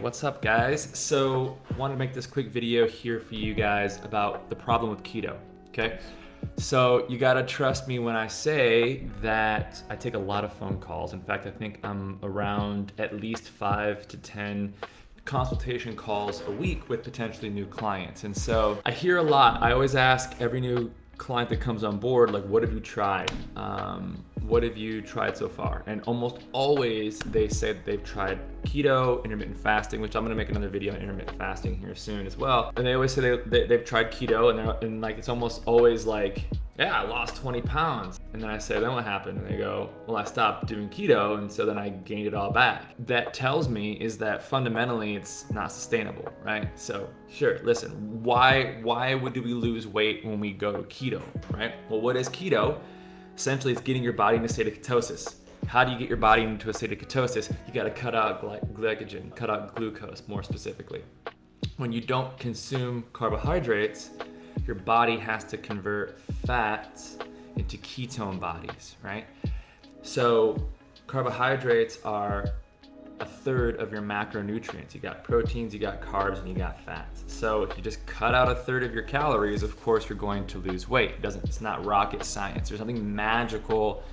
What's up, guys? So want to make this quick video here for you guys about the problem with keto, okay? So you gotta trust me when I say that I take a lot of phone calls. In fact, I think I'm around at least 5 to 10 consultation calls a week with potentially new clients. And so I hear a lot. I always ask every new client that comes on board, like, what have you tried? What have you tried so far? And almost always they say that they've tried keto, intermittent fasting, which I'm gonna make another video on intermittent fasting here soon as well. And they always say they've tried keto, and like it's almost always like, yeah, I lost 20 pounds. And then I say, then what happened? And they go, well, I stopped doing keto, and so then I gained it all back. That tells me is that fundamentally it's not sustainable, right? So sure, listen, why would we lose weight when we go to keto, right? Well, what is keto? Essentially, it's getting your body in a state of ketosis. How do you get your body into a state of ketosis? You got to cut out glycogen, cut out glucose more specifically. When you don't consume carbohydrates, your body has to convert fats into ketone bodies, right? So carbohydrates are a third of your macronutrients. You got proteins, you got carbs, and you got fats. So if you just cut out a third of your calories, of course you're going to lose weight. It's not rocket science. There's nothing magical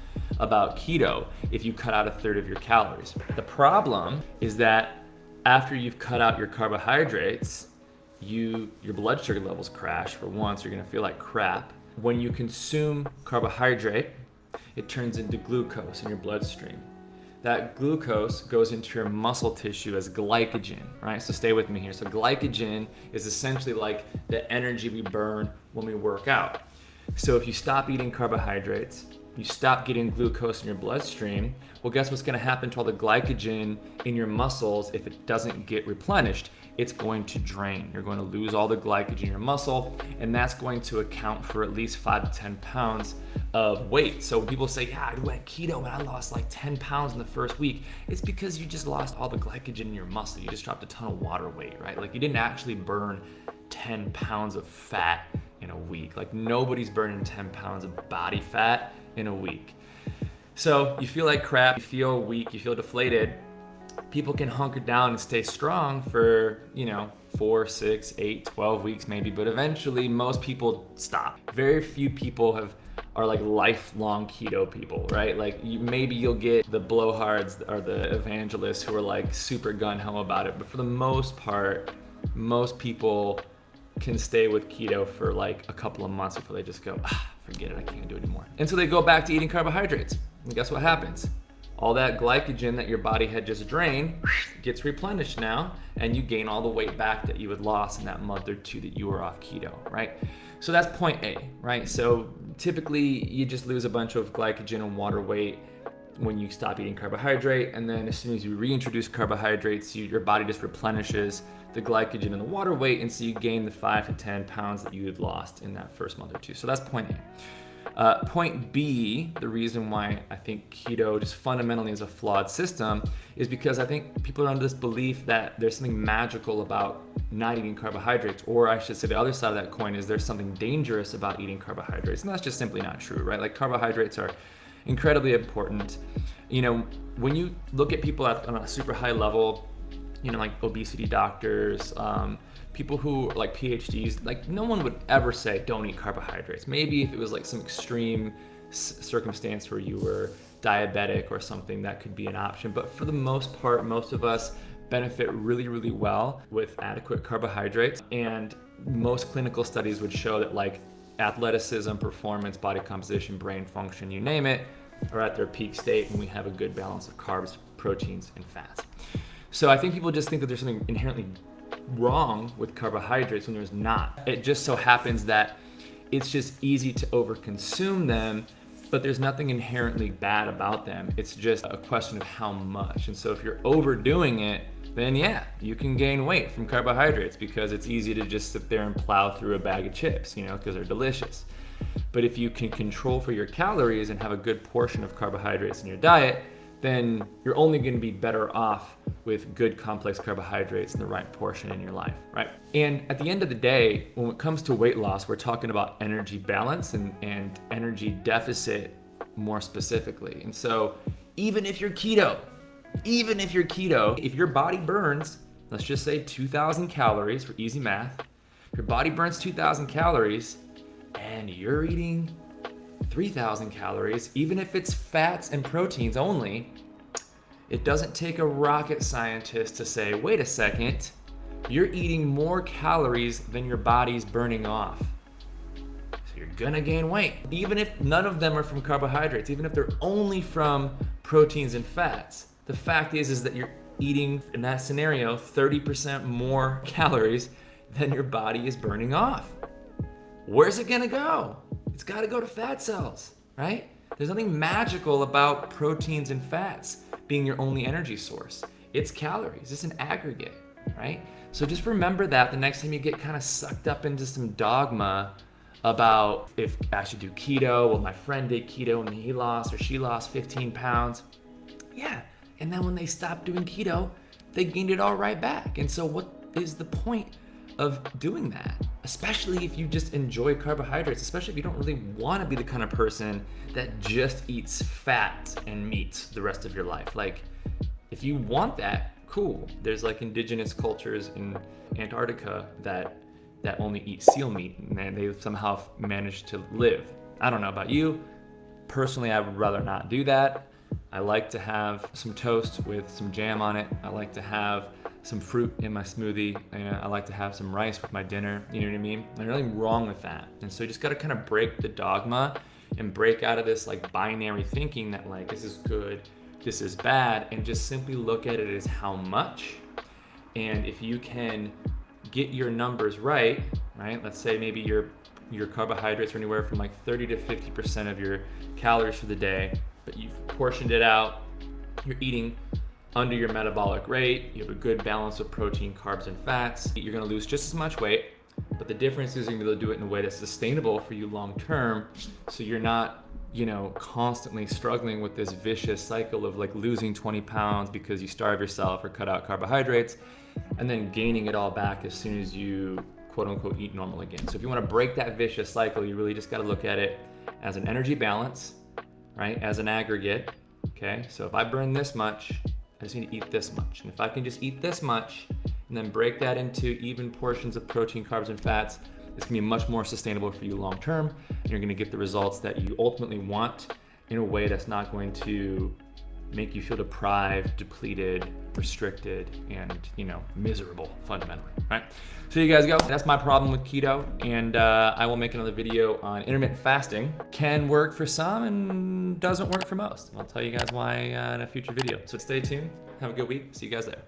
about keto if you cut out a third of your calories. The problem is that after you've cut out your carbohydrates, your blood sugar levels crash. For once, you're gonna feel like crap. When you consume carbohydrate, it turns into glucose in your bloodstream. That glucose goes into your muscle tissue as glycogen, right? So stay with me here. So glycogen is essentially like the energy we burn when we work out. So if you stop eating carbohydrates, you stop getting glucose in your bloodstream, well, guess what's gonna happen to all the glycogen in your muscles if it doesn't get replenished? It's going to drain. You're going to lose all the glycogen in your muscle, and that's going to account for at least 5 to 10 pounds of weight. So when people say, yeah, I went keto and I lost like 10 pounds in the first week, it's because you just lost all the glycogen in your muscle. You just dropped a ton of water weight, right? Like you didn't actually burn 10 pounds of fat in a week. Like nobody's burning 10 pounds of body fat in a week. So you feel like crap, you feel weak, you feel deflated. People can hunker down and stay strong for, 4, 6, 8, 12 weeks maybe, but eventually most people stop. Very few people are like lifelong keto people, right? Like maybe you'll get the blowhards or the evangelists who are like super gung-ho about it, but for the most part, most people can stay with keto for like a couple of months before they just go, forget it, I can't do it anymore. And so they go back to eating carbohydrates. And guess what happens? All that glycogen that your body had just drained gets replenished now, and you gain all the weight back that you had lost in that month or two that you were off keto, right? So that's point A, right? So typically you just lose a bunch of glycogen and water weight when you stop eating carbohydrate, and then as soon as you reintroduce carbohydrates, your body just replenishes the glycogen and the water weight, and so you gain the 5 to 10 pounds that you had lost in that first month or two. So that's point A. Point B, the reason why I think keto just fundamentally is a flawed system is because I think people are under this belief that there's something magical about not eating carbohydrates, or I should say the other side of that coin is there's something dangerous about eating carbohydrates, and that's just simply not true, right? Like carbohydrates are incredibly important. When you look at people on a super high level, like obesity doctors, people who like PhDs, like no one would ever say don't eat carbohydrates. Maybe if it was like some extreme circumstance where you were diabetic or something, that could be an option. But for the most part, most of us benefit really, really well with adequate carbohydrates. And most clinical studies would show that like athleticism, performance, body composition, brain function, you name it, are at their peak state when we have a good balance of carbs, proteins, and fats. So I think people just think that there's something inherently wrong with carbohydrates when there's not. It just so happens that it's just easy to overconsume them, but there's nothing inherently bad about them. It's just a question of how much. And so if you're overdoing it, then yeah, you can gain weight from carbohydrates because it's easy to just sit there and plow through a bag of chips, because they're delicious. But if you can control for your calories and have a good portion of carbohydrates in your diet, then you're only going to be better off with good complex carbohydrates in the right portion in your life, right? And at the end of the day, when it comes to weight loss, we're talking about energy balance and energy deficit more specifically. And so even if you're keto, if your body burns let's just say 2,000 calories for easy math. Your body burns 2,000 calories and you're eating 3,000 calories, even if it's fats and proteins only. It doesn't take a rocket scientist to say, wait a second, you're eating more calories than your body's burning off. So you're gonna gain weight, even if none of them are from carbohydrates, even if they're only from proteins and fats. The fact is that you're eating, in that scenario, 30% more calories than your body is burning off. Where's it gonna go? It's gotta go to fat cells, right? There's nothing magical about proteins and fats being your only energy source. It's calories, it's an aggregate, right? So just remember that the next time you get kind of sucked up into some dogma about if I should do keto. Well, my friend did keto and he lost or she lost 15 pounds. Yeah, and then when they stopped doing keto, they gained it all right back. And so what is the point of doing that? Especially if you just enjoy carbohydrates, especially if you don't really want to be the kind of person that just eats fat and meat the rest of your life. Like, if you want that, cool. There's like indigenous cultures in Antarctica that only eat seal meat and they somehow managed to live. I don't know about you. Personally, I would rather not do that. I like to have some toast with some jam on it. I like to have some fruit in my smoothie. And I like to have some rice with my dinner. You know what I mean? There's nothing wrong with that. And so you just got to kind of break the dogma and break out of this like binary thinking that like this is good, this is bad, and just simply look at it as how much. And if you can get your numbers right, Let's say maybe your carbohydrates are anywhere from like 30 to 50% of your calories for the day, but you've portioned it out, you're eating under your metabolic rate, you have a good balance of protein, carbs, and fats, you're gonna lose just as much weight, but the difference is you're gonna be able to do it in a way that's sustainable for you long term, so you're not, constantly struggling with this vicious cycle of like losing 20 pounds because you starve yourself or cut out carbohydrates, and then gaining it all back as soon as you quote unquote eat normal again. So if you wanna break that vicious cycle, you really just gotta look at it as an energy balance, right? As an aggregate, okay? So if I burn this much, I just need to eat this much. And if I can just eat this much and then break that into even portions of protein, carbs, and fats, it's gonna be much more sustainable for you long term. And you're gonna get the results that you ultimately want in a way that's not going to make you feel deprived, depleted, restricted, and miserable fundamentally, right? So you guys go. That's my problem with keto, and I will make another video on intermittent fasting. Can work for some and doesn't work for most. I'll tell you guys why in a future video. So stay tuned. Have a good week. See you guys there.